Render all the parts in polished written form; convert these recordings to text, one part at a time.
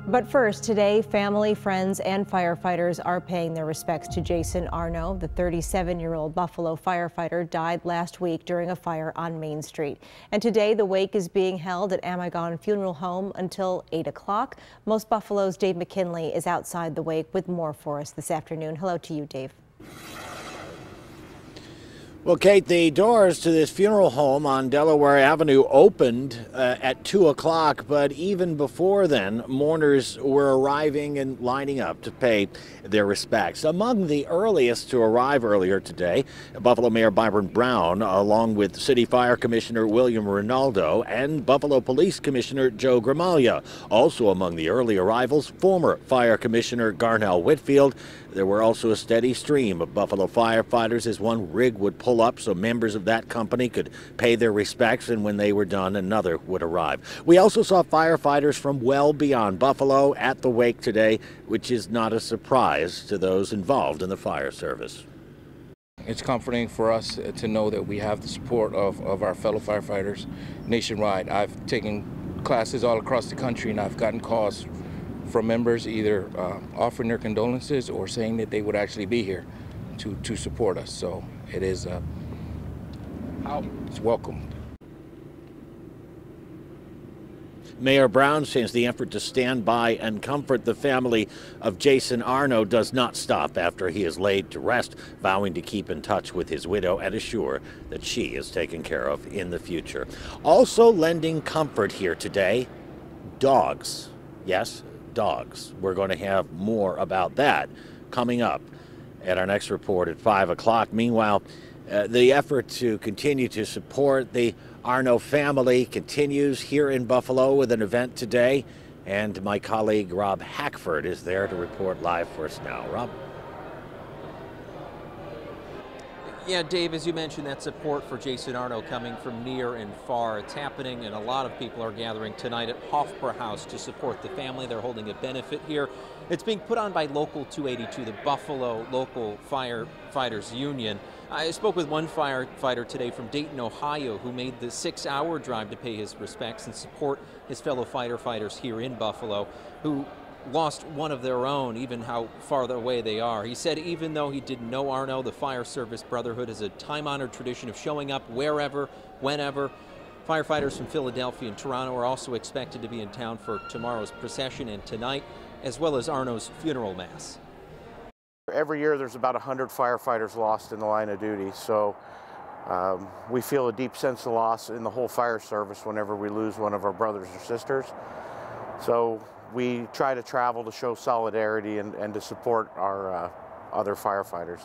But first, today, family, friends, and firefighters are paying their respects to Jason Arno. The 37-year-old Buffalo firefighter died last week during a fire on Main Street. And today, the wake is being held at Amagon Funeral Home until 8 o'clock. Most Buffalo's Dave McKinley is outside the wake with more for us this afternoon. Hello to you, Dave. Well, Kate, the doors to this funeral home on Delaware Avenue opened at 2 o'clock, but even before then, mourners were arriving and lining up to pay their respects. Among the earliest to arrive earlier today, Buffalo Mayor Byron Brown, along with City Fire Commissioner William Rinaldo and Buffalo Police Commissioner Joe Gramaglia. Also among the early arrivals, former Fire Commissioner Garnell Whitfield. There were also a steady stream of Buffalo firefighters as one rig would pull up so members of that company could pay their respects, and when they were done, another would arrive. We also saw firefighters from well beyond Buffalo at the wake today, which is not a surprise to those involved in the fire service. It's comforting for us to know that we have the support of our fellow firefighters nationwide. I've taken classes all across the country, and I've gotten calls from members either offering their condolences or saying that they would actually be here to support us. So it is it's welcome. Mayor Brown says the effort to stand by and comfort the family of Jason Arno does not stop after he is laid to rest, vowing to keep in touch with his widow and assure that she is taken care of in the future. Also lending comfort here today, dogs. Yes, dogs. We're going to have more about that coming up at our next report at 5 o'clock. Meanwhile, the effort to continue to support the Arno family continues here in Buffalo with an event today, and my colleague Rob Hackford is there to report live for us now. Rob? Yeah, Dave, as you mentioned, that support for Jason Arno coming from near and far. It's happening, and a lot of people are gathering tonight at Hofbrauhaus to support the family. They're holding a benefit here. It's being put on by Local 282, the Buffalo Local Firefighters Union. I spoke with one firefighter today from Dayton, Ohio, who made the 6-hour drive to pay his respects and support his fellow firefighters here in Buffalo, who lost one of their own, even how far away they are. He said even though he didn't know Arno, the Fire Service Brotherhood is a time-honored tradition of showing up wherever, whenever. Firefighters from Philadelphia and Toronto are also expected to be in town for tomorrow's procession and tonight, as well as Arno's funeral mass. Every year there's about 100 firefighters lost in the line of duty, so we feel a deep sense of loss in the whole fire service whenever we lose one of our brothers or sisters. So we try to travel to show solidarity and to support our other firefighters.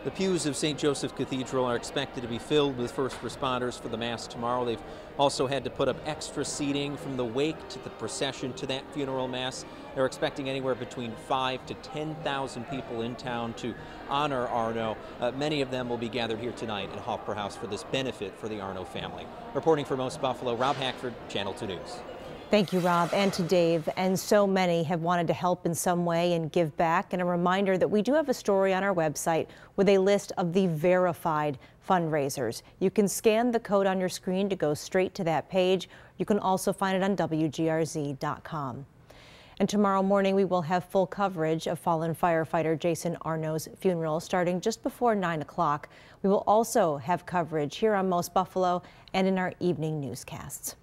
The pews of St. Joseph Cathedral are expected to be filled with first responders for the Mass tomorrow. They've also had to put up extra seating from the wake to the procession to that funeral Mass. They're expecting anywhere between 5,000 to 10,000 people in town to honor Arno. Many of them will be gathered here tonight at Hofbrauhaus for this benefit for the Arno family. Reporting for Most Buffalo, Rob Hackford, Channel 2 News. Thank you, Rob, and to Dave. And so many have wanted to help in some way and give back. And a reminder that we do have a story on our website with a list of the verified fundraisers. You can scan the code on your screen to go straight to that page. You can also find it on WGRZ.com. And tomorrow morning, we will have full coverage of fallen firefighter Jason Arno's funeral starting just before 9 o'clock. We will also have coverage here on Most Buffalo and in our evening newscasts.